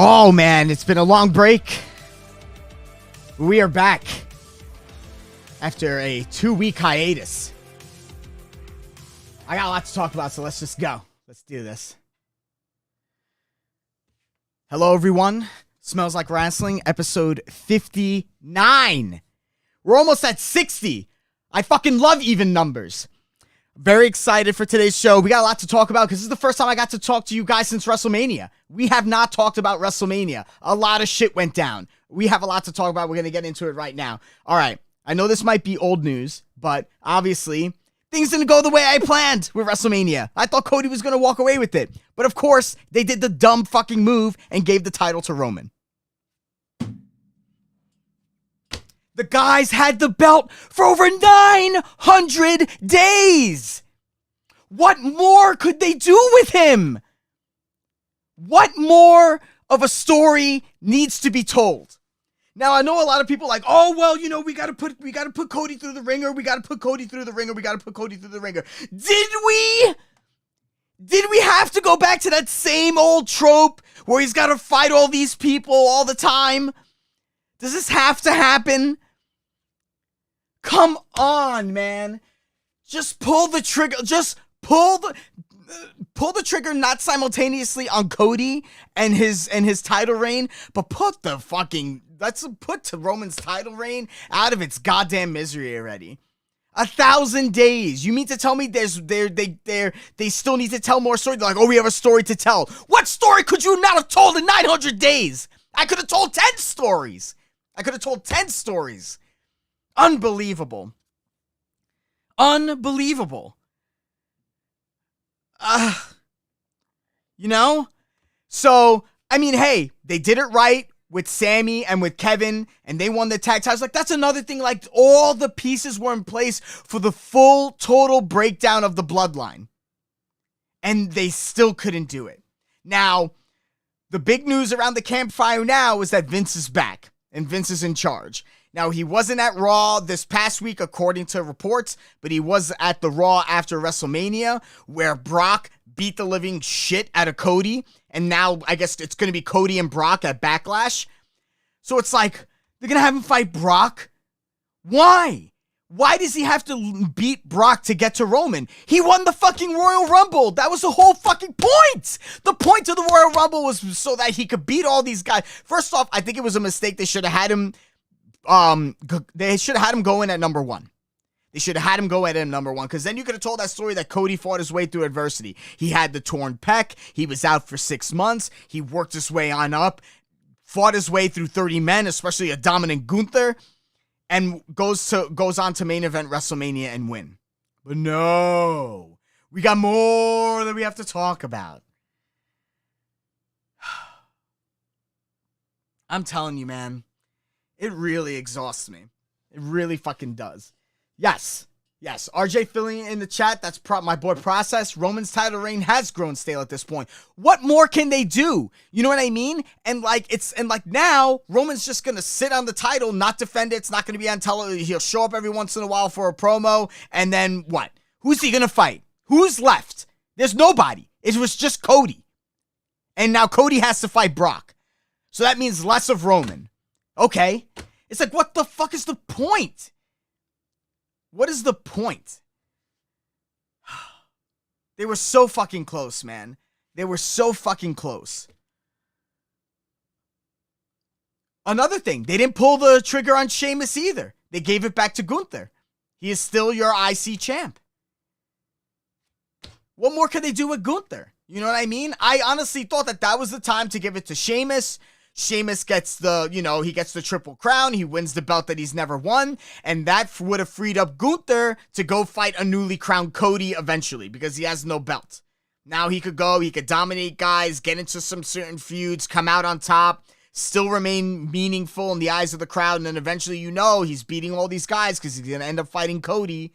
Oh man, it's been a long break. We are back after a 2-week hiatus. I got a lot to talk about, so let's just go. Let's do this. Hello, everyone. Smells Like Wrasslin, episode 59. We're almost at 60. I fucking love even numbers. Very excited for today's show. We got a lot to talk about because this is the first time I got to talk to you guys since WrestleMania. We have not talked about WrestleMania. A lot of shit went down. We have a lot to talk about. We're going to get into it right now. All right. I know this might be old news, but obviously things didn't go the way I planned with WrestleMania. I thought Cody was going to walk away with it. But of course, they did the dumb fucking move and gave the title to Roman. The guys had the belt for over 900 days. What more could they do with him? What more of a story needs to be told? Now, I know a lot of people are like, oh, well, you know, we got to put Cody through the ringer. We got to put Cody through the ringer. We got to put Cody through the ringer. Did we? Did we have to go back to that same old trope where he's got to fight all these people all the time? Does this have to happen? Come on, man. Just pull the trigger. Just pull the trigger, not simultaneously on Cody and his title reign, but let's put Roman's title reign out of its goddamn misery already. 1,000 days. You mean to tell me they still need to tell more stories? They're like, oh, we have a story to tell. What story could you not have told in 900 days? I could have told 10 stories. Unbelievable. You know? So, I mean, hey, they did it right with Sammy and with Kevin, and they won the tag titles. Like, that's another thing. Like, all the pieces were in place for the full, total breakdown of the bloodline. And they still couldn't do it. Now, the big news around the campfire now is that Vince is back, and Vince is in charge. Now, he wasn't at Raw this past week, according to reports, but he was at the Raw after WrestleMania, where Brock beat the living shit out of Cody, and now I guess it's going to be Cody and Brock at Backlash. So it's like, they're going to have him fight Brock? Why? Why does he have to beat Brock to get to Roman? He won the fucking Royal Rumble. That was the whole fucking point. The point of the Royal Rumble was so that he could beat all these guys. First off, I think it was a mistake. They should have had him go in at number one. They should have had him go at him number one, because then you could have told that story that Cody fought his way through adversity. He had the torn pec. He was out for 6 months. He worked his way on up, fought his way through 30 men, especially a dominant Gunther, and goes on to main event WrestleMania and win. But no, we got more that we have to talk about. I'm telling you, man. It really exhausts me. It really fucking does. Yes. RJ filling in the chat. That's my boy Process. Roman's title reign has grown stale at this point. What more can they do? You know what I mean? And now Roman's just gonna sit on the title, not defend it. It's not gonna be on television. He'll show up every once in a while for a promo, and then what? Who's he gonna fight? Who's left? There's nobody. It was just Cody, and now Cody has to fight Brock. So that means less of Roman. Okay. It's like, what the fuck is the point? What is the point? They were so fucking close, man. They were so fucking close. Another thing, they didn't pull the trigger on Sheamus either. They gave it back to Gunther. He is still your IC champ. What more could they do with Gunther? You know what I mean? I honestly thought that was the time to give it to Sheamus. Sheamus gets he gets the Triple Crown. He wins the belt that he's never won. And that would have freed up Gunther to go fight a newly crowned Cody eventually, because he has no belt. Now he could dominate guys, get into some certain feuds, come out on top, still remain meaningful in the eyes of the crowd. And then eventually, he's beating all these guys because he's going to end up fighting Cody.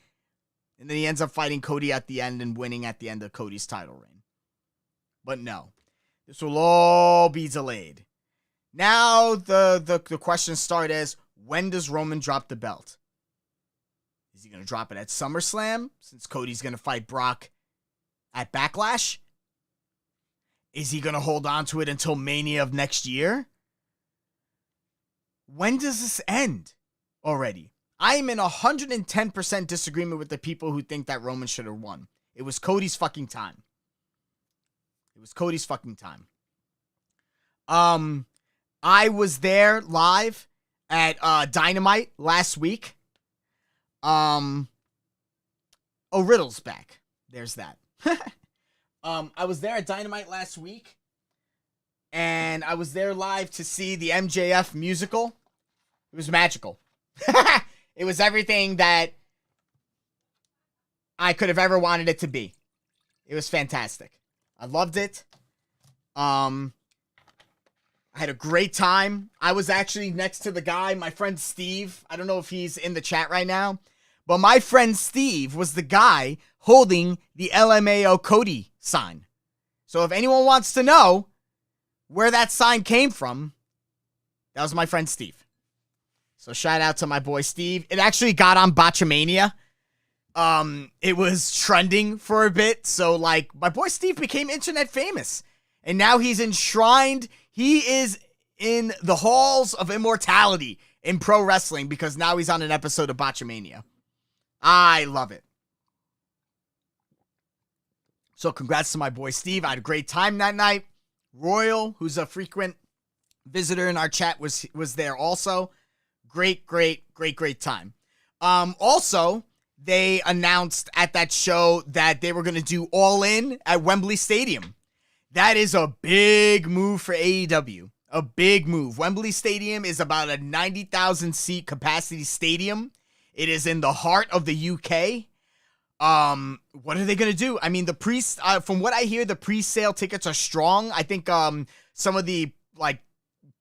And then he ends up fighting Cody at the end and winning at the end of Cody's title reign. But no, this will all be delayed. Now the questions start as, when does Roman drop the belt? Is he going to drop it at SummerSlam, since Cody's going to fight Brock at Backlash? Is he going to hold on to it until Mania of next year? When does this end already? I am in 110% disagreement with the people who think that Roman should have won. It was Cody's fucking time. It was Cody's fucking time. I was there live at Dynamite last week. Riddle's back. There's that. I was there at Dynamite last week, and I was there live to see the MJF musical. It was magical. It was everything that I could have ever wanted it to be. It was fantastic. I loved it. I had a great time. I was actually next to the guy, my friend Steve. I don't know if he's in the chat right now, but my friend Steve was the guy holding the LMAO Cody sign. So if anyone wants to know where that sign came from, that was my friend Steve. So shout out to my boy Steve. It actually got on Botchamania. It was trending for a bit. So like my boy Steve became internet famous. And now he's enshrined. He is in the halls of immortality in pro wrestling because now he's on an episode of Botchamania. I love it. So congrats to my boy Steve. I had a great time that night. Royal, who's a frequent visitor in our chat, was there also. Great time. Also, they announced at that show that they were going to do All In at Wembley Stadium. That is a big move for AEW. A big move. Wembley Stadium is about a 90,000 seat capacity stadium. It is in the heart of the UK. What are they going to do? I mean, from what I hear, the pre-sale tickets are strong. I think some of the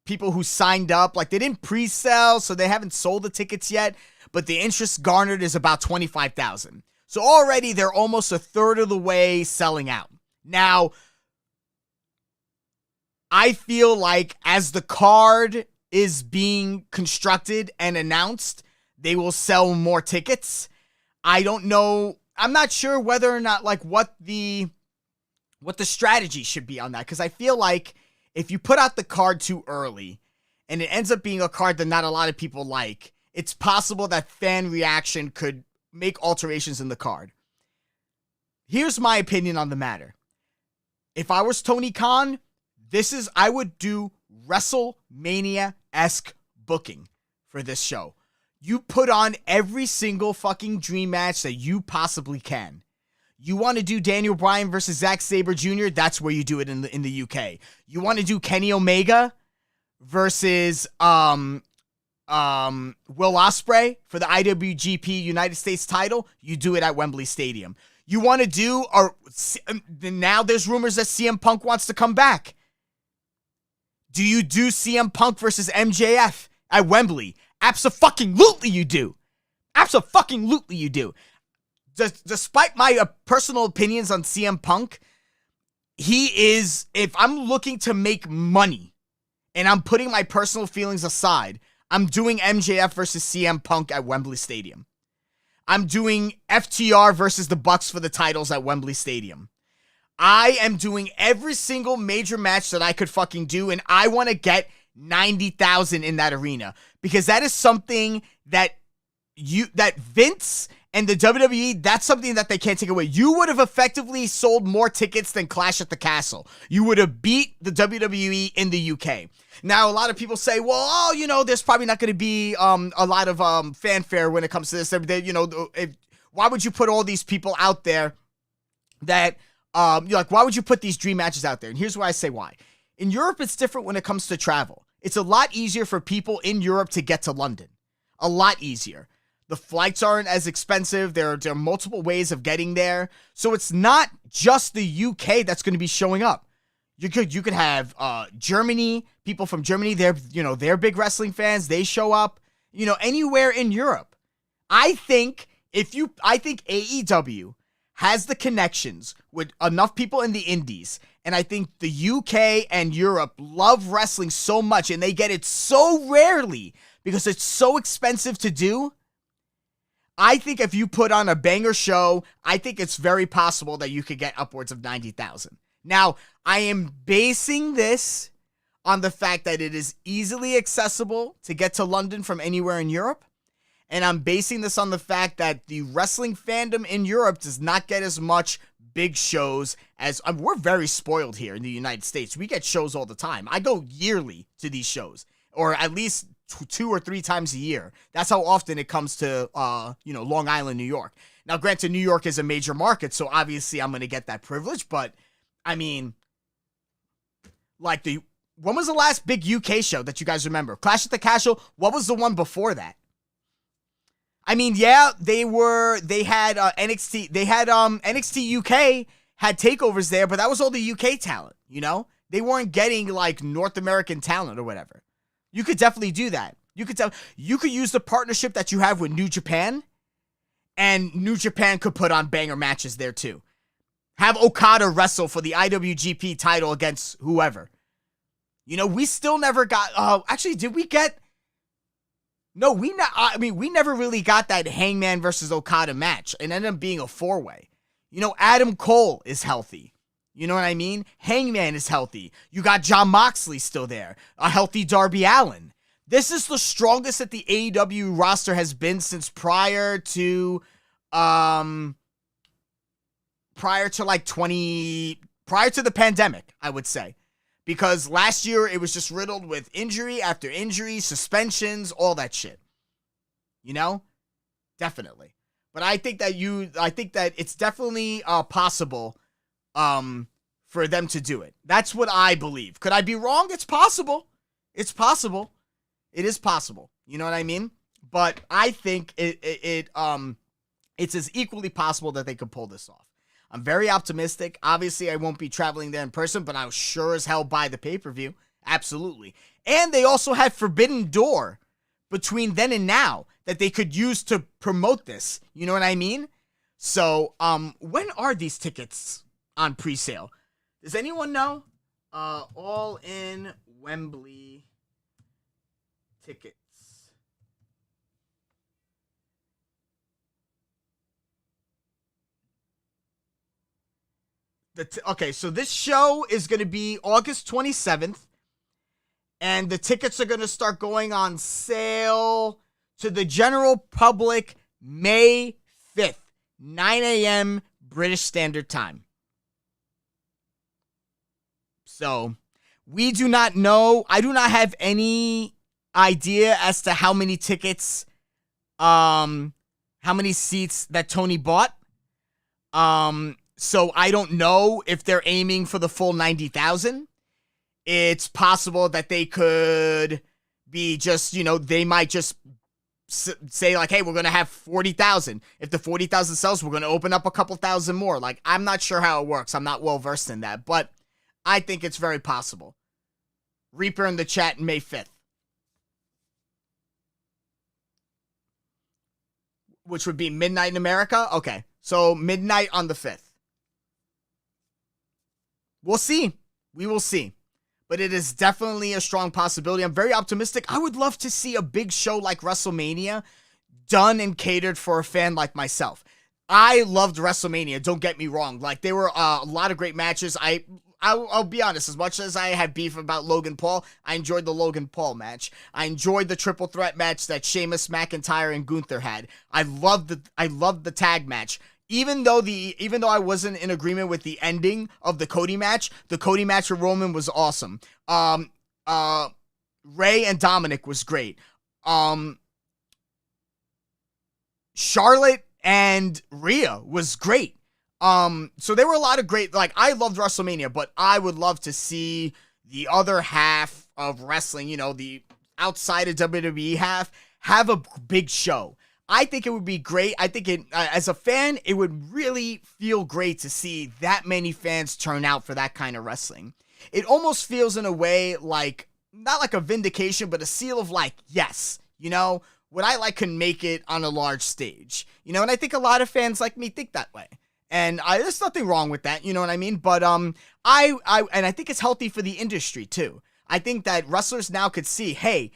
people who signed up, they didn't pre-sell, so they haven't sold the tickets yet, but the interest garnered is about 25,000. So already they're almost a third of the way selling out. Now, I feel like as the card is being constructed and announced, they will sell more tickets. I don't know. I'm not sure whether or not what the strategy should be on that, because I feel like if you put out the card too early and it ends up being a card that not a lot of people like, it's possible that fan reaction could make alterations in the card. Here's my opinion on the matter. If I was Tony Khan, I would do WrestleMania-esque booking for this show. You put on every single fucking dream match that you possibly can. You want to do Daniel Bryan versus Zack Sabre Jr., that's where you do it in the UK. You want to do Kenny Omega versus Will Ospreay for the IWGP United States title, you do it at Wembley Stadium. You want to do, now there's rumors that CM Punk wants to come back. Do you do CM Punk versus MJF at Wembley? Abso-fucking-lutely you do. Abso-fucking-lutely you do. Despite my personal opinions on CM Punk, he is, if I'm looking to make money and I'm putting my personal feelings aside, I'm doing MJF versus CM Punk at Wembley Stadium. I'm doing FTR versus the Bucks for the titles at Wembley Stadium. I am doing every single major match that I could fucking do, and I want to get 90,000 in that arena, because that is something that Vince and the WWE, that's something that they can't take away. You would have effectively sold more tickets than Clash at the Castle. You would have beat the WWE in the UK. Now, a lot of people say, well, there's probably not going to be a lot of fanfare when it comes to this. Why would you put all these people out there that, why would you put these dream matches out there? And here's why I say why. In Europe, it's different when it comes to travel. It's a lot easier for people in Europe to get to London. A lot easier. The flights aren't as expensive. There are multiple ways of getting there. So it's not just the UK that's going to be showing up. You could have Germany, people from Germany, they're big wrestling fans. They show up, anywhere in Europe. I think AEW has the connections with enough people in the indies, and I think the UK and Europe love wrestling so much, and they get it so rarely because it's so expensive to do. I think if you put on a banger show, I think it's very possible that you could get upwards of 90,000. Now, I am basing this on the fact that it is easily accessible to get to London from anywhere in Europe. And I'm basing this on the fact that the wrestling fandom in Europe does not get as much big shows as we're very spoiled here in the United States. We get shows all the time. I go yearly to these shows, or at least 2 or 3 times a year. That's how often it comes to, Long Island, New York. Now, granted, New York is a major market, so obviously I'm going to get that privilege. But, I mean, like when was the last big UK show that you guys remember? Clash at the Castle? What was the one before that? I mean, yeah, they had NXT, NXT UK had takeovers there, but that was all the UK talent, you know? They weren't getting, like, North American talent or whatever. You could definitely do that. You could use the partnership that you have with New Japan, and New Japan could put on banger matches there, too. Have Okada wrestle for the IWGP title against whoever. You know, we still never got, actually, did we get... No, we never really got that Hangman versus Okada match. It ended up being a 4-way. You know, Adam Cole is healthy. You know what I mean? Hangman is healthy. You got Jon Moxley still there. A healthy Darby Allin. This is the strongest that the AEW roster has been since prior to the pandemic, I would say. Because last year, it was just riddled with injury after injury, suspensions, all that shit. You know? Definitely. But I think that it's definitely possible for them to do it. That's what I believe. Could I be wrong? It's possible. It's possible. It is possible. You know what I mean? But I think it's as equally possible that they could pull this off. I'm very optimistic. Obviously, I won't be traveling there in person, but I'll sure as hell buy the pay-per-view. Absolutely. And they also had Forbidden Door between then and now that they could use to promote this. You know what I mean? So, when are these tickets on pre-sale? Does anyone know? All in Wembley tickets. Okay, so this show is going to be August 27th, and the tickets are going to start going on sale to the general public May 5th, 9 a.m. British Standard Time. So, we do not know. I do not have any idea as to how many tickets, how many seats that Tony bought. So I don't know if they're aiming for the full 90,000. It's possible that they could be just, they might just say like, hey, we're going to have 40,000. If the 40,000 sells, we're going to open up a couple thousand more. Like, I'm not sure how it works. I'm not well versed in that, but I think it's very possible. Reaper in the chat, May 5th. Which would be midnight in America? Okay, so midnight on the 5th. We'll see. We will see. But it is definitely a strong possibility. I'm very optimistic. I would love to see a big show like WrestleMania done and catered for a fan like myself. I loved WrestleMania, don't get me wrong. Like, there were a lot of great matches. I'll be honest, as much as I have beef about Logan Paul, I enjoyed the Logan Paul match. I enjoyed the triple threat match that Sheamus, McIntyre, and Gunther had. I loved the tag match. Even though I wasn't in agreement with the ending of the Cody match with Roman was awesome. Ray and Dominic was great. Charlotte and Rhea was great. So there were a lot of great, like, I loved WrestleMania, but I would love to see the other half of wrestling, the outside of WWE have a big show. I think it would be great. I think as a fan, it would really feel great to see that many fans turn out for that kind of wrestling. It almost feels in a way like, not like a vindication, but a seal of like, yes, what I like can make it on a large stage. And I think a lot of fans like me think that way. And there's nothing wrong with that, you know what I mean? But I think it's healthy for the industry too. I think that wrestlers now could see, hey,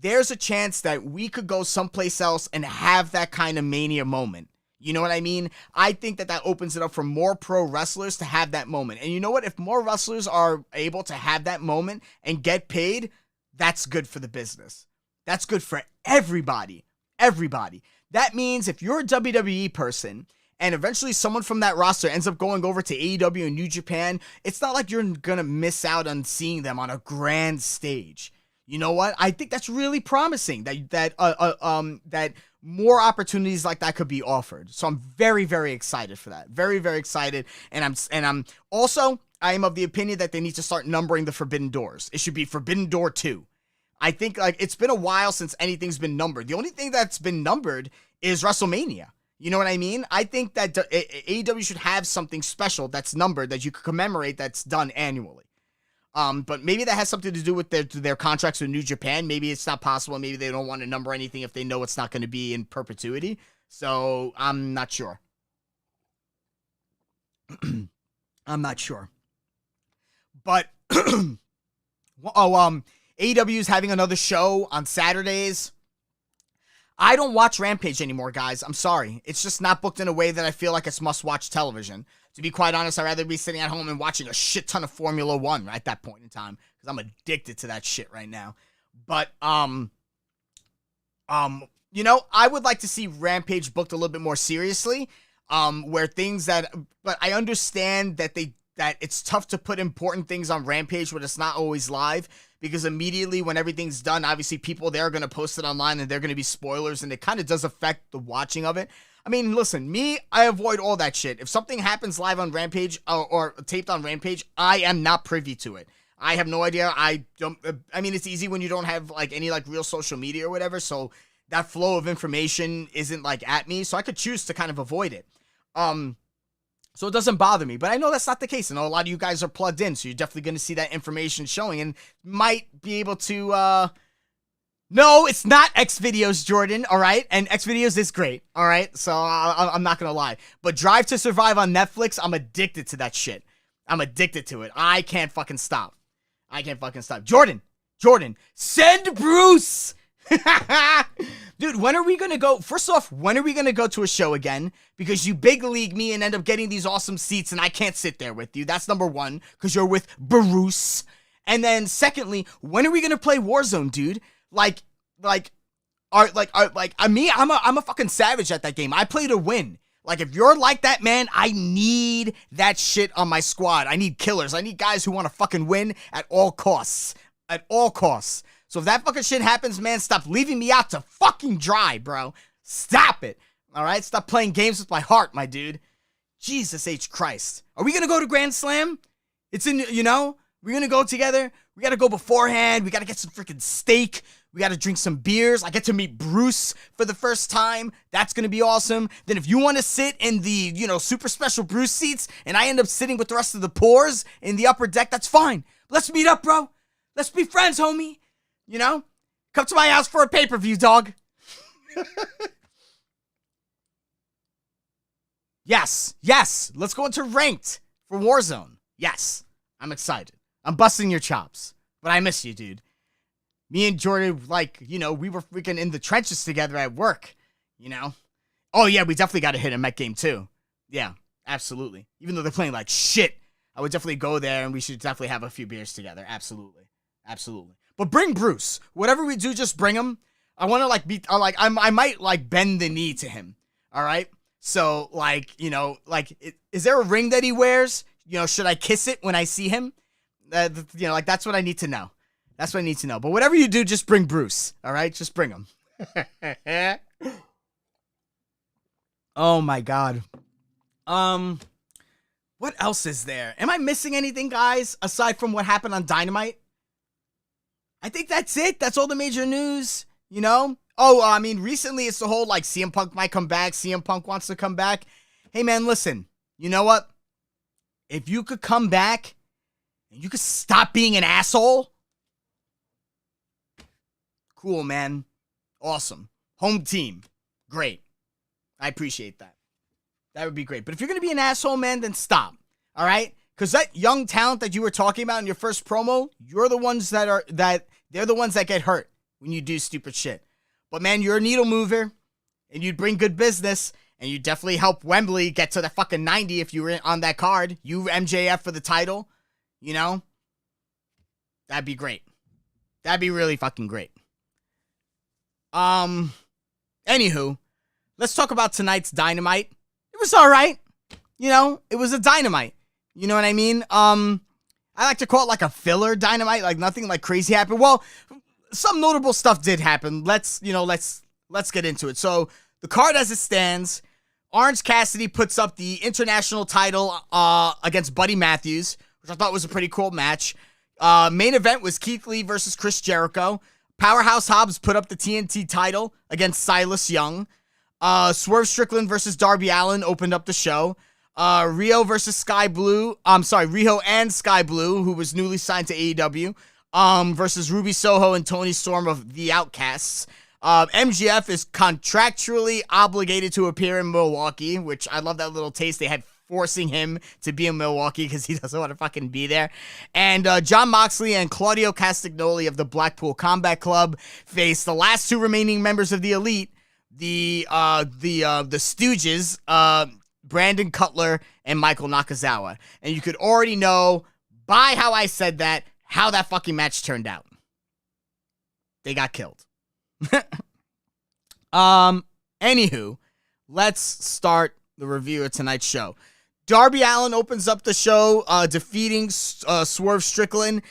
there's a chance that we could go someplace else and have that kind of Mania moment. You know what I mean? I think that opens it up for more pro wrestlers to have that moment. And you know what? If more wrestlers are able to have that moment and get paid, that's good for the business. That's good for everybody. Everybody. That means if you're a WWE person and eventually someone from that roster ends up going over to AEW and New Japan, it's not like you're going to miss out on seeing them on a grand stage. You know what? I think that's really promising that more opportunities like that could be offered. So I'm very, very excited for that. Very, very excited. And I'm also, I am of the opinion that they need to start numbering the Forbidden Doors. It should be Forbidden Door 2. I think like it's been a while since anything's been numbered. The only thing that's been numbered is WrestleMania. You know what I mean? I think that AEW should have something special that's numbered that you could commemorate that's done annually. But maybe that has something to do with their contracts with New Japan. Maybe it's not possible. Maybe they don't want to number anything if they know it's not going to be in perpetuity. So I'm not sure. I'm not sure. But AEW is having another show on Saturdays. I don't watch Rampage anymore, guys. I'm sorry. It's just not booked in a way that I feel like it's must-watch television. To be quite honest, I'd rather be sitting at home and watching a shit ton of Formula One at that point in time, because I'm addicted to that shit right now. But, you know, I would like to see Rampage booked a little bit more seriously, where things that, but I understand that that it's tough to put important things on Rampage when it's not always live, because immediately when everything's done, obviously people there are going to post it online and they're going to be spoilers, and it kind of does affect the watching of it. I mean, listen, I avoid all that shit. If something happens live on Rampage or taped on Rampage, I am not privy to it. I have no idea. I mean, it's easy when you don't have like any like real social media or whatever, so that flow of information isn't like at me, so I could choose to kind of avoid it. So it doesn't bother me, but I know that's not the case. I know a lot of you guys are plugged in, so you're definitely going to see that information showing and might be able to, no, it's not Xvideos, Jordan, all right? And Xvideos is great, all right? So I'm not going to lie. But Drive to Survive on Netflix, I'm addicted to that shit. I'm addicted to it. I can't fucking stop. Jordan, send Bruce! Dude, when are we going to go? First off, when are we going to go to a show again? Because you big league me and end up getting these awesome seats and I can't sit there with you. That's number one, because you're with Bruce. And then secondly, when are we going to play Warzone, dude? I'm a fucking savage at that game. I play to win. Like, if you're like that, man, I need that shit on my squad. I need killers. I need guys who want to fucking win at all costs. At all costs. So if that fucking shit happens, man, stop leaving me out to fucking dry, bro. Stop it. All right? Stop playing games with my heart, my dude. Jesus H. Christ. Are we going to go to Grand Slam? It's in, you know, we're going to go together. We got to go beforehand. We got to get some freaking steak. We got to drink some beers. I get to meet Bruce for the first time. That's going to be awesome. Then if you want to sit in the, you know, super special Bruce seats and I end up sitting with the rest of the poors in the upper deck, that's fine. Let's meet up, bro. Let's be friends, homie. You know? Come to my house for a pay-per-view, dog. Yes. Let's go into ranked for Warzone. Yes. I'm excited. I'm busting your chops. But I miss you, dude. Me and Jordan, like, you know, we were freaking in the trenches together at work, you know? Oh, yeah, we definitely got to hit a Met game, too. Yeah, absolutely. Even though they're playing like shit, I would definitely go there, and we should definitely have a few beers together. Absolutely. But bring Bruce. Whatever we do, just bring him. I want to, like, I might, like, bend the knee to him, all right? So, like, you know, like, is there a ring that he wears? You know, should I kiss it when I see him? You know, like, that's what I need to know. That's what I need to know. But whatever you do, just bring Bruce. All right? Just bring him. Oh, my God. What else is there? Am I missing anything, guys, aside from what happened on Dynamite? I think that's it. That's all the major news, you know? Oh, I mean, recently it's the whole, like, CM Punk might come back. CM Punk wants to come back. Hey, man, listen. You know what? If you could come back and you could stop being an asshole... Cool, man. Awesome. Home team. Great. I appreciate that. That would be great. But if you're going to be an asshole, man, then stop. All right? Because that young talent that you were talking about in your first promo, you're the ones they're the ones that get hurt when you do stupid shit. But, man, you're a needle mover, and you'd bring good business, And you definitely help Wembley get to the fucking 90 if you were on that card. You MJF for the title, you know? That'd be great. That'd be really fucking great. Anywho, let's talk about tonight's Dynamite. It was alright. You know, it was a Dynamite. You know what I mean? I like to call it like a filler Dynamite, like nothing like crazy happened. Well, some notable stuff did happen. Let's get into it. So, the card as it stands, Orange Cassidy puts up the international title against Buddy Matthews, which I thought was a pretty cool match. Main event was Keith Lee versus Chris Jericho. Powerhouse Hobbs put up the TNT title against Silas Young. Swerve Strickland versus Darby Allin opened up the show. Riho and Sky Blue, who was newly signed to AEW, versus Ruby Soho and Tony Storm of The Outcasts. MGF is contractually obligated to appear in Milwaukee, which I love that little taste they had forcing him to be in Milwaukee because he doesn't want to fucking be there. And Jon Moxley and Claudio Castagnoli of the Blackpool Combat Club face the last two remaining members of the Elite, the Stooges, Brandon Cutler and Michael Nakazawa. And you could already know by how I said that, how that fucking match turned out. They got killed. Anywho, let's start the review of tonight's show. Darby Allin opens up the show, defeating Swerve Strickland.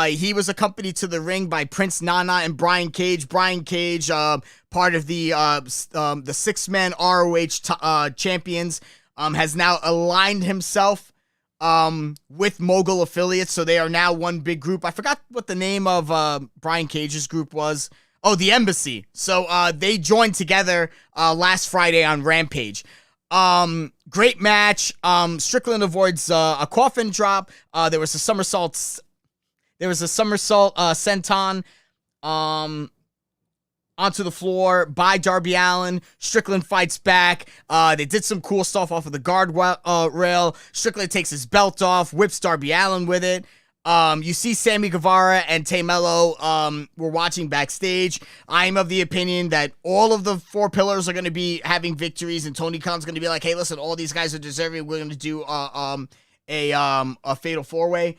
He was accompanied to the ring by Prince Nana and Brian Cage. Brian Cage, part of the six-man ROH champions, has now aligned himself with Mogul Affiliates, so they are now one big group. I forgot what the name of Brian Cage's group was. Oh, the Embassy. So they joined together last Friday on Rampage. Great match. Strickland avoids a coffin drop. There was a somersault senton onto the floor by Darby Allin. Strickland fights back. They did some cool stuff off of the guard rail. Strickland takes his belt off, whips Darby Allin with it. You see Sammy Guevara and Tay Mello were watching backstage. I'm of the opinion that all of the four pillars are going to be having victories, and Tony Khan's going to be like, hey, listen, all these guys are deserving. We're going to do a fatal four-way.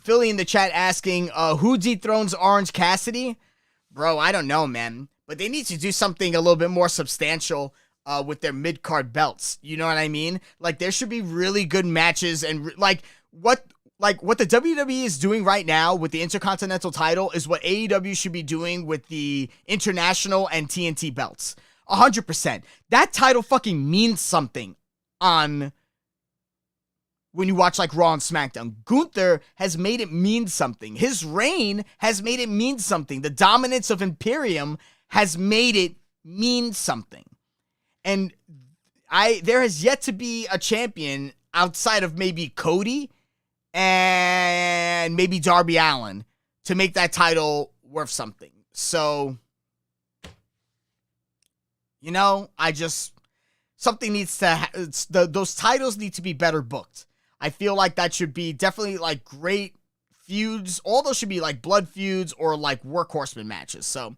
Philly in the chat asking, who dethrones Orange Cassidy? Bro, I don't know, man. But they need to do something a little bit more substantial with their mid-card belts. You know what I mean? Like, there should be really good matches, and what the WWE is doing right now with the Intercontinental title is what AEW should be doing with the International and TNT belts. 100%. That title fucking means something on when you watch like Raw and SmackDown. Gunther has made it mean something. His reign has made it mean something. The dominance of Imperium has made it mean something. And there has yet to be a champion outside of maybe Cody and maybe Darby Allin to make that title worth something. So, you know, something needs to, those titles need to be better booked. I feel like that should be definitely like great feuds. All those should be like blood feuds or like workhorseman matches. So,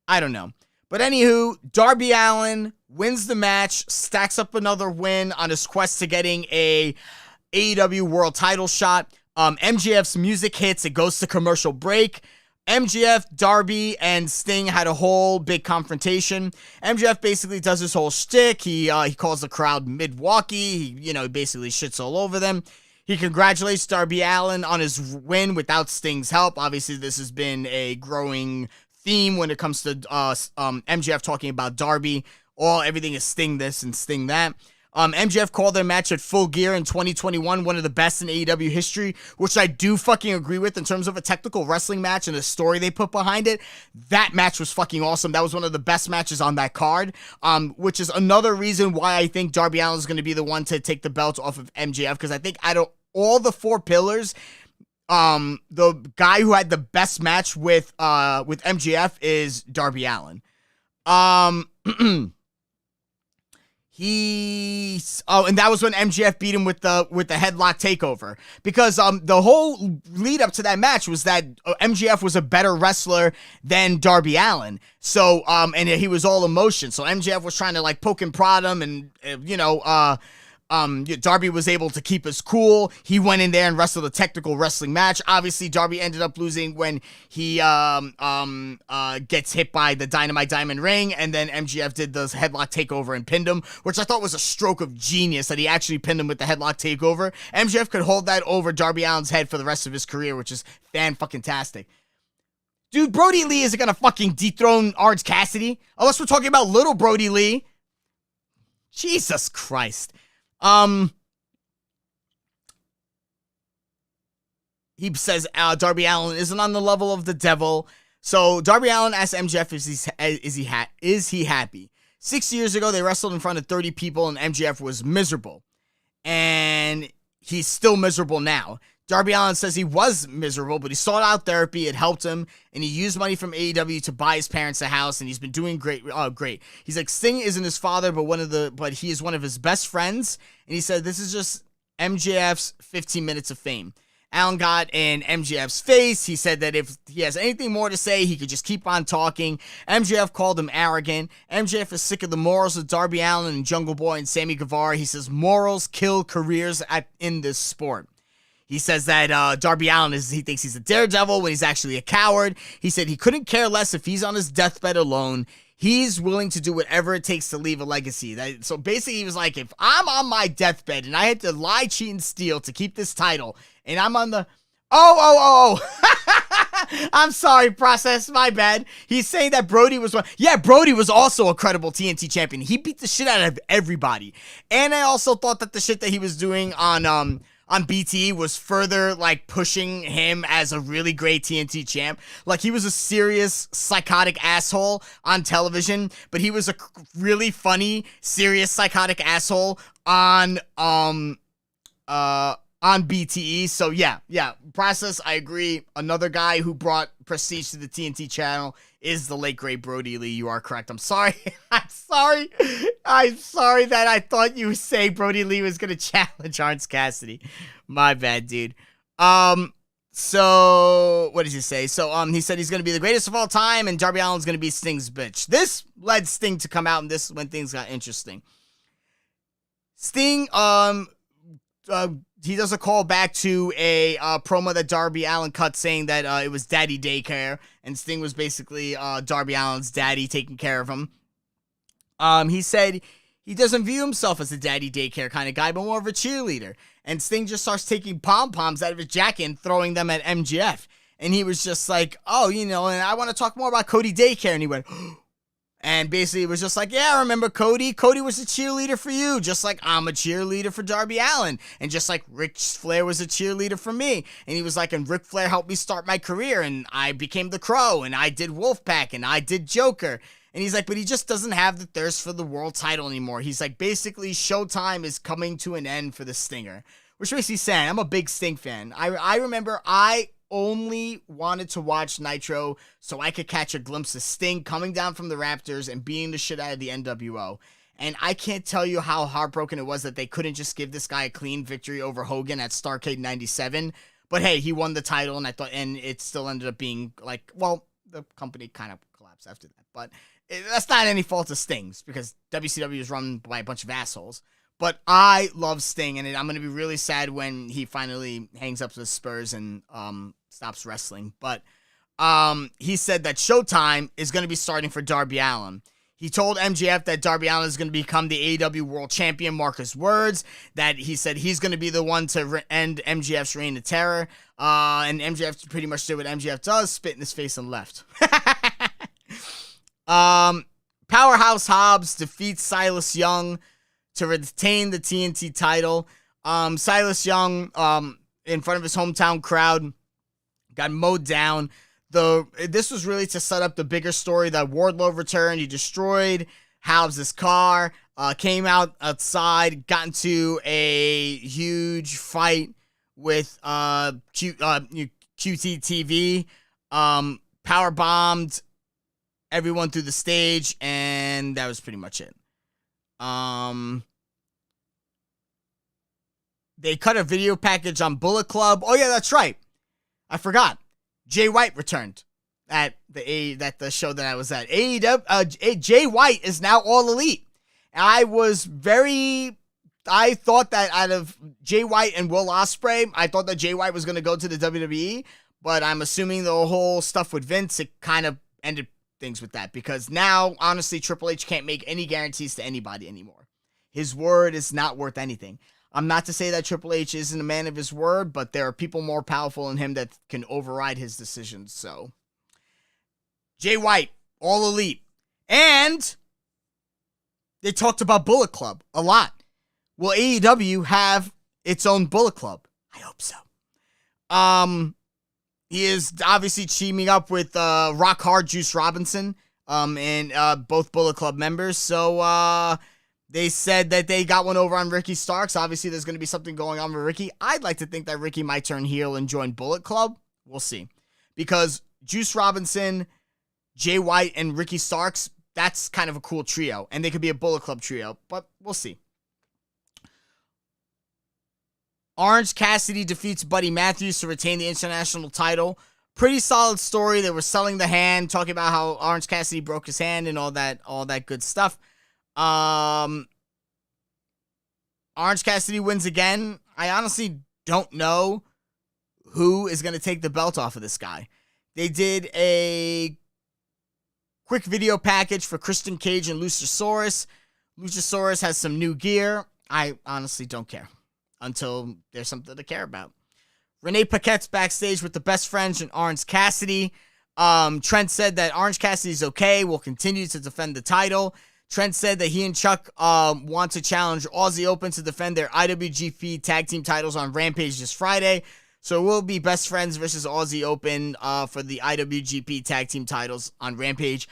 I don't know. But anywho, Darby Allin wins the match, stacks up another win on his quest to getting a AEW World Title shot. MJF's music hits. It goes to commercial break. MJF, Darby, and Sting had a whole big confrontation. MJF basically does his whole shtick. He calls the crowd Milwaukee. He basically shits all over them. He congratulates Darby Allin on his win without Sting's help. Obviously, this has been a growing theme when it comes to MJF talking about Darby. Everything is Sting this and Sting that. MJF called their match at Full Gear in 2021 one of the best in AEW history, which I do fucking agree with in terms of a technical wrestling match and the story they put behind it. That match was fucking awesome. That was one of the best matches on that card, which is another reason why I think Darby Allin is going to be the one to take the belt off of MJF, because I think out of all the four pillars, the guy who had the best match with MJF is Darby Allin. and that was when MJF beat him with the headlock takeover, because the whole lead up to that match was that MJF was a better wrestler than Darby Allin. So and he was all emotion. So MJF was trying to like poke and prod him, and Darby was able to keep his cool. He went in there and wrestled a technical wrestling match. Obviously, Darby ended up losing when he gets hit by the Dynamite Diamond Ring, and then MJF did the headlock takeover and pinned him, which I thought was a stroke of genius that he actually pinned him with the headlock takeover. MJF could hold that over Darby Allin's head for the rest of his career, which is fan-fucking-tastic. Dude, Brody Lee isn't gonna fucking dethrone Orange Cassidy, unless we're talking about little Brody Lee. Jesus Christ. He says Darby Allin isn't on the level of the devil. So Darby Allin asked MJF is he happy? 6 years ago, they wrestled in front of 30 people, and MJF was miserable. And he's still miserable now. Darby Allin says he was miserable, but he sought out therapy. It helped him, and he used money from AEW to buy his parents a house, and he's been doing great. Great. He's like, Sting isn't his father, but he is one of his best friends. And he said this is just MJF's 15 minutes of fame. Allin got in MJF's face. He said that if he has anything more to say, he could just keep on talking. MJF called him arrogant. MJF is sick of the morals of Darby Allin and Jungle Boy and Sammy Guevara. He says morals kill careers in this sport. He says that Darby Allin he thinks he's a daredevil when he's actually a coward. He said he couldn't care less if he's on his deathbed alone. He's willing to do whatever it takes to leave a legacy. So basically, he was like, if I'm on my deathbed and I had to lie, cheat, and steal to keep this title, and I'm on the... I'm sorry, Process. My bad. He's saying that Brody was one. Yeah, Brody was also a credible TNT champion. He beat the shit out of everybody. And I also thought that the shit that he was doing on BT was further like pushing him as a really great TNT champ. Like, he was a serious psychotic asshole on television, but he was a really funny, serious psychotic asshole on BTE. So yeah, Process, I agree. Another guy who brought prestige to the TNT channel is the late great Brody Lee. You are correct. I'm sorry. I'm sorry that I thought you would say Brody Lee was gonna challenge Orange Cassidy. My bad, dude. So what did he say? So he said he's gonna be the greatest of all time, and Darby Allin's gonna be Sting's bitch. This led Sting to come out, and this is when things got interesting. Sting he does a call back to a promo that Darby Allin cut saying that it was daddy daycare, and Sting was basically Darby Allin's daddy taking care of him. He said he doesn't view himself as a daddy daycare kind of guy, but more of a cheerleader. And Sting just starts taking pom-poms out of his jacket and throwing them at MJF. And he was just like, oh, and I want to talk more about Cody Daycare. And he went... And basically it was just like, yeah, I remember Cody. Cody was a cheerleader for you, just like I'm a cheerleader for Darby Allin. And just like Ric Flair was a cheerleader for me. And he was like, and Ric Flair helped me start my career, and I became the Crow, and I did Wolfpack, and I did Joker. And he's like, but he just doesn't have the thirst for the world title anymore. He's like, basically, Showtime is coming to an end for the Stinger. Which makes me sad. I'm a big Sting fan. I remember I only wanted to watch Nitro so I could catch a glimpse of Sting coming down from the Raptors and beating the shit out of the NWO. And I can't tell you how heartbroken it was that they couldn't just give this guy a clean victory over Hogan at Starrcade 97. But hey, he won the title, and it still ended up being like, well, the company kind of collapsed after that. But that's not any fault of Sting's, because WCW is run by a bunch of assholes. But I love Sting, and I'm going to be really sad when he finally hangs up the Spurs and stops wrestling. But he said that Showtime is going to be starting for Darby Allin. He told MJF that Darby Allin is going to become the AEW World Champion, mark his words, that he said he's going to be the one to end MJF's reign of terror. And MJF pretty much did what MJF does, spit in his face and left. Powerhouse Hobbs defeats Silas Young to retain the TNT title. Silas Young, in front of his hometown crowd, got mowed down. This was really to set up the bigger story that Wardlow returned. He destroyed Hobbs' car, came outside, got into a huge fight with QTTV, power bombed everyone through the stage, and that was pretty much it. They cut a video package on Bullet Club. Oh yeah, that's right. I forgot. Jay White returned at the show that I was at. AEW. Jay White is now All Elite. I thought that out of Jay White and Will Ospreay, I thought that Jay White was going to go to the WWE, but I'm assuming the whole stuff with Vince, it kind of ended things with that, because now, honestly, Triple H can't make any guarantees to anybody anymore. His word is not worth anything. I'm not to say that Triple H isn't a man of his word, but there are people more powerful than him that can override his decisions. So, Jay White, All Elite. And they talked about Bullet Club a lot. Will AEW have its own Bullet Club? I hope so. He is obviously teaming up with Rock Hard Juice Robinson, and both Bullet Club members. So they said that they got one over on Ricky Starks. Obviously, there's going to be something going on with Ricky. I'd like to think that Ricky might turn heel and join Bullet Club. We'll see. Because Juice Robinson, Jay White, and Ricky Starks, that's kind of a cool trio. And they could be a Bullet Club trio, but we'll see. Orange Cassidy defeats Buddy Matthews to retain the international title. Pretty solid story. They were selling the hand, talking about how Orange Cassidy broke his hand and all that good stuff. Orange Cassidy wins again. I honestly don't know who is going to take the belt off of this guy. They did a quick video package for Christian Cage and Luchasaurus. Luchasaurus has some new gear. I honestly don't care until there's something to care about. Renee Paquette's backstage with the Best Friends and Orange Cassidy. Trent said that Orange Cassidy's okay, will continue to defend the title. Trent said that he and Chuck want to challenge Aussie Open to defend their IWGP Tag Team titles on Rampage this Friday. So it will be Best Friends versus Aussie Open for the IWGP Tag Team titles on Rampage.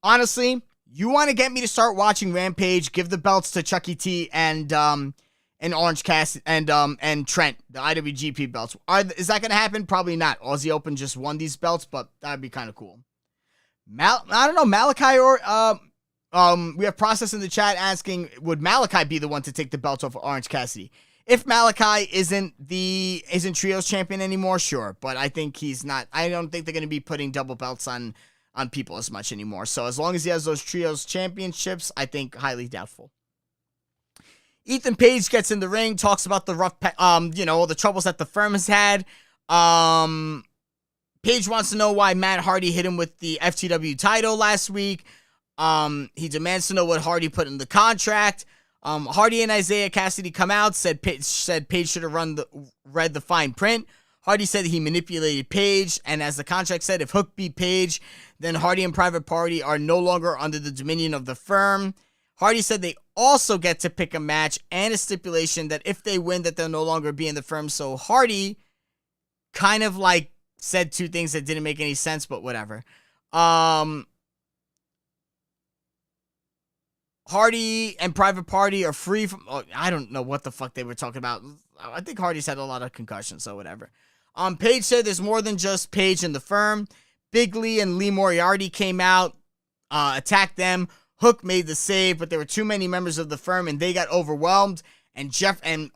Honestly, you want to get me to start watching Rampage, give the belts to Chucky T and Orange Cassidy and Trent, the IWGP belts. Is that going to happen? Probably not. Aussie Open just won these belts, but that would be kind of cool. I don't know, Malachi or we have Process in the chat asking, would Malachi be the one to take the belt off of Orange Cassidy? If Malachi isn't Trios champion anymore, sure. But I think he's not. I don't think they're going to be putting double belts on people as much anymore. So as long as he has those Trios championships, I think highly doubtful. Ethan Page gets in the ring, talks about the rough, all the troubles that the firm has had. Page wants to know why Matt Hardy hit him with the FTW title last week. He demands to know what Hardy put in the contract. Hardy and Isaiah Cassidy come out, said Page should have read the fine print. Hardy said he manipulated Page, and as the contract said, if Hook beat Page, then Hardy and Private Party are no longer under the dominion of the firm. Hardy said they also get to pick a match and a stipulation that if they win, that they'll no longer be in the firm. So Hardy kind of like said two things that didn't make any sense, but whatever. Hardy and Private Party are free from... I don't know what the fuck they were talking about. I think Hardy's had a lot of concussions, so whatever. Page said there's more than just Page in the firm. Big Lee and Lee Moriarty came out, attacked them. Hook made the save, but there were too many members of the firm, and they got overwhelmed. And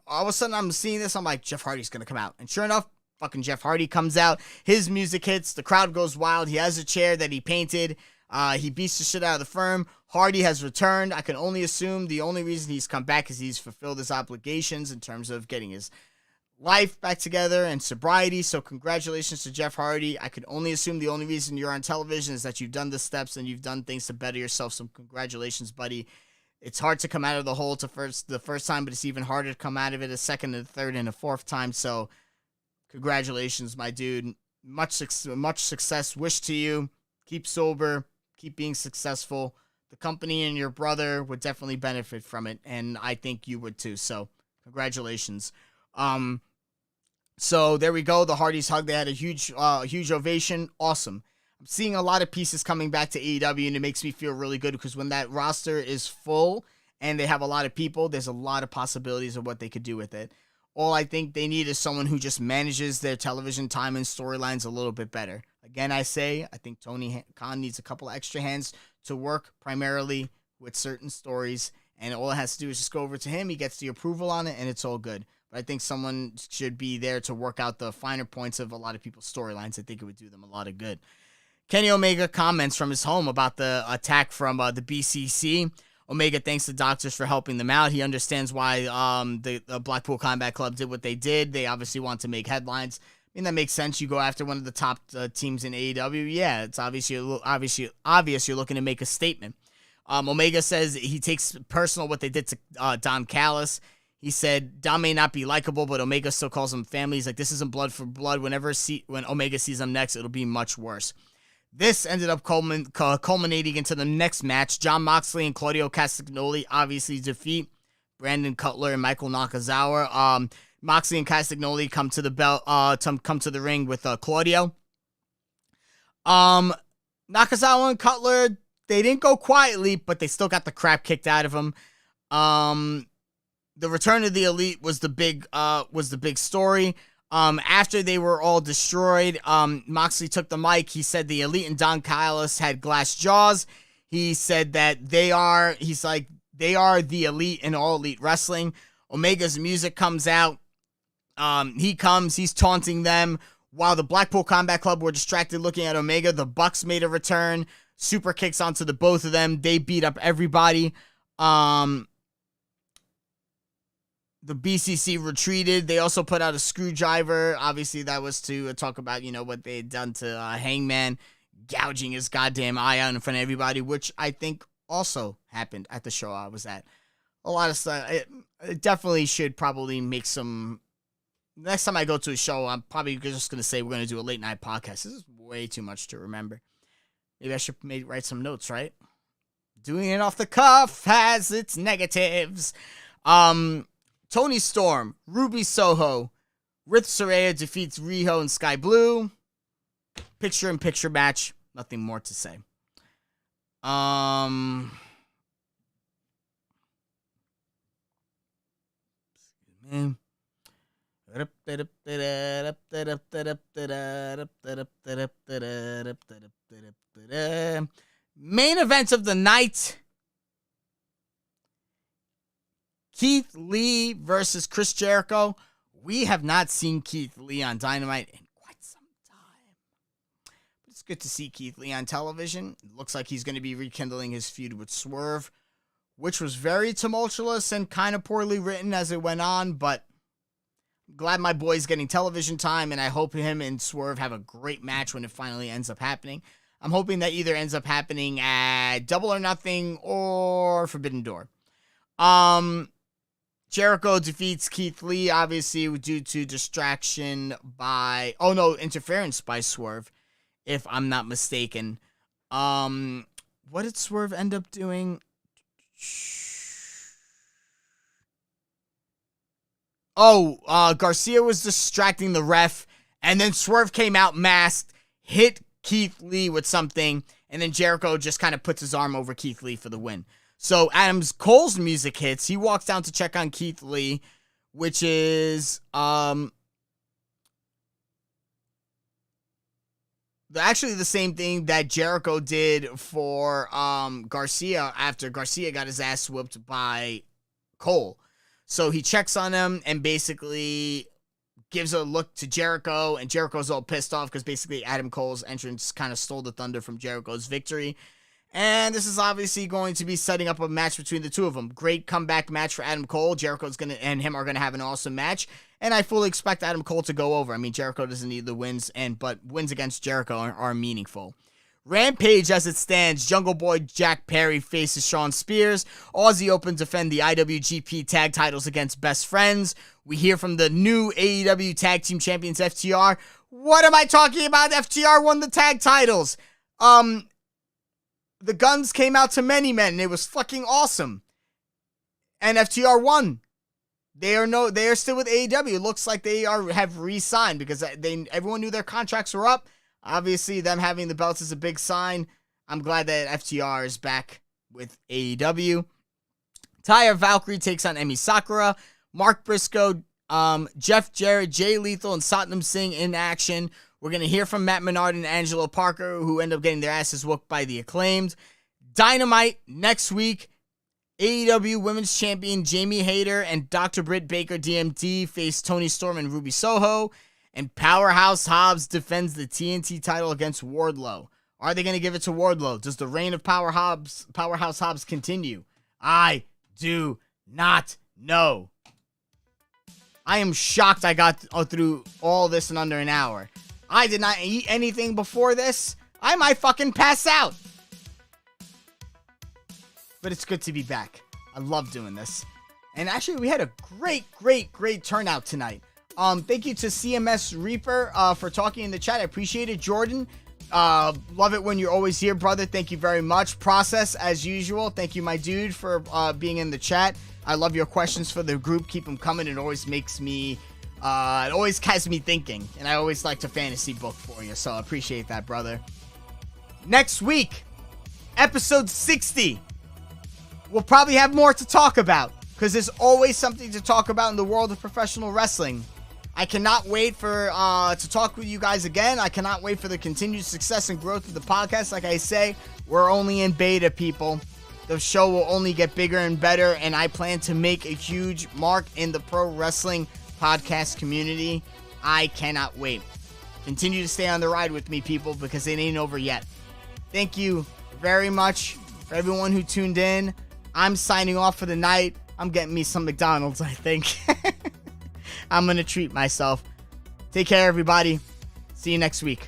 all of a sudden, I'm seeing this, I'm like, Jeff Hardy's going to come out. And sure enough, fucking Jeff Hardy comes out. His music hits. The crowd goes wild. He has a chair that he painted. He beats the shit out of the firm. Hardy has returned. I can only assume the only reason he's come back is he's fulfilled his obligations in terms of getting his life back together and sobriety. So congratulations to Jeff Hardy. I could only assume the only reason you're on television is that you've done the steps and you've done things to better yourself. So congratulations, buddy. It's hard to come out of the hole the first time, but it's even harder to come out of it a second, and a third, and a fourth time. So congratulations, my dude. Much success wish to you. Keep sober. Keep being successful. The company and your brother would definitely benefit from it, and I think you would too. So congratulations. So there we go. The Hardys hug. They had a huge ovation. Awesome. I'm seeing a lot of pieces coming back to AEW, and it makes me feel really good because when that roster is full and they have a lot of people, there's a lot of possibilities of what they could do with it. All I think they need is someone who just manages their television time and storylines a little bit better. Again, I think Tony Khan needs a couple extra hands to work primarily with certain stories, And all it has to do is just go over to him. He gets the approval on it, and it's all good. But I think someone should be there to work out the finer points of a lot of people's storylines. I think it would do them a lot of good. Kenny Omega comments from his home about the attack from the BCC. Omega thanks the doctors for helping them out. He understands why the Blackpool Combat Club did what they did. They obviously want to make headlines. I mean, that makes sense. You go after one of the top teams in AEW. Yeah, it's obvious you're looking to make a statement. Omega says he takes personal what they did to Don Callis. He said, Don may not be likable, but Omega still calls him family. He's like, this isn't blood for blood. When Omega sees him next, it'll be much worse. This ended up culminating into the next match. Jon Moxley and Claudio Castagnoli obviously defeat Brandon Cutler and Michael Nakazawa. Moxley and Castagnoli come to the ring with Claudio. Nakazawa and Cutler, they didn't go quietly, but they still got the crap kicked out of them. The return of the Elite was the big story. After they were all destroyed, Moxley took the mic. He said the Elite and Don Callis had glass jaws. He said that they are the Elite in All Elite Wrestling. Omega's music comes out. He's taunting them. While the Blackpool Combat Club were distracted looking at Omega, the Bucks made a return. Super kicks onto the both of them. They beat up everybody. The BCC retreated. They also put out a screwdriver. Obviously, that was to talk about, what they had done to Hangman, gouging his goddamn eye out in front of everybody, which I think also happened at the show I was at. A lot of stuff. It definitely should probably make some... Next time I go to a show, I'm probably just going to say we're going to do a late night podcast. This is way too much to remember. Maybe I should write some notes, right? Doing it off the cuff has its negatives. Tony Storm, Ruby Soho, Ruth Soraya defeats Riho and Sky Blue. Picture-in-picture match. Nothing more to say. Man. Main event of the night. Keith Lee versus Chris Jericho. We have not seen Keith Lee on Dynamite in quite some time. But it's good to see Keith Lee on television. It looks like he's going to be rekindling his feud with Swerve, which was very tumultuous and kind of poorly written as it went on, but I'm glad my boy's getting television time, and I hope him and Swerve have a great match when it finally ends up happening. I'm hoping that either ends up happening at Double or Nothing or Forbidden Door. Jericho defeats Keith Lee, obviously, due to interference by Swerve, if I'm not mistaken. What did Swerve end up doing? Garcia was distracting the ref, and then Swerve came out masked, hit Keith Lee with something, and then Jericho just kind of puts his arm over Keith Lee for the win. So Adam Cole's music hits. He walks down to check on Keith Lee, which is actually the same thing that Jericho did for Garcia after Garcia got his ass whooped by Cole. So he checks on him and basically gives a look to Jericho, and Jericho's all pissed off because basically Adam Cole's entrance kind of stole the thunder from Jericho's victory. And this is obviously going to be setting up a match between the two of them. Great comeback match for Adam Cole. Jericho's and him are gonna have an awesome match, and I fully expect Adam Cole to go over. I mean, Jericho doesn't need the wins, but wins against Jericho are meaningful. Rampage as it stands, Jungle Boy Jack Perry faces Shawn Spears. Aussie Open defend the IWGP tag titles against Best Friends. We hear from the new AEW Tag Team Champions FTR. What am I talking about? FTR won the tag titles. The Guns came out to Many Men, and it was fucking awesome. And FTR won. They are still with AEW. It looks like they have re-signed because everyone knew their contracts were up. Obviously, them having the belts is a big sign. I'm glad that FTR is back with AEW. Taya Valkyrie takes on Emi Sakura. Mark Briscoe, Jeff Jarrett, Jay Lethal, and Satnam Singh in action. We're going to hear from Matt Menard and Angelo Parker, who end up getting their asses whooped by the Acclaimed. Dynamite next week. AEW Women's Champion Jamie Hayter and Dr. Britt Baker DMD face Toni Storm and Ruby Soho. And Powerhouse Hobbs defends the TNT title against Wardlow. Are they going to give it to Wardlow? Does the reign of Powerhouse Hobbs continue? I do not know. I am shocked I got through all this in under an hour. I did not eat anything before this. I might fucking pass out. But it's good to be back. I love doing this. And actually, we had a great turnout tonight. Thank you to CMS Reaper for talking in the chat. I appreciate it. Jordan, love it when you're always here, brother. Thank you very much. Process, as usual. Thank you, my dude, for being in the chat. I love your questions for the group. Keep them coming. It always makes me, it always has me thinking. And I always like to fantasy book for you. So I appreciate that, brother. Next week, episode 60. We'll probably have more to talk about because there's always something to talk about in the world of professional wrestling. I cannot wait for to talk with you guys again. I cannot wait for the continued success and growth of the podcast. Like I say, we're only in beta, people. The show will only get bigger and better, and I plan to make a huge mark in the pro wrestling podcast community. I cannot wait. Continue to stay on the ride with me, people, because it ain't over yet. Thank you very much for everyone who tuned in. I'm signing off for the night. I'm getting me some McDonald's, I think. I'm going to treat myself. Take care, everybody. See you next week.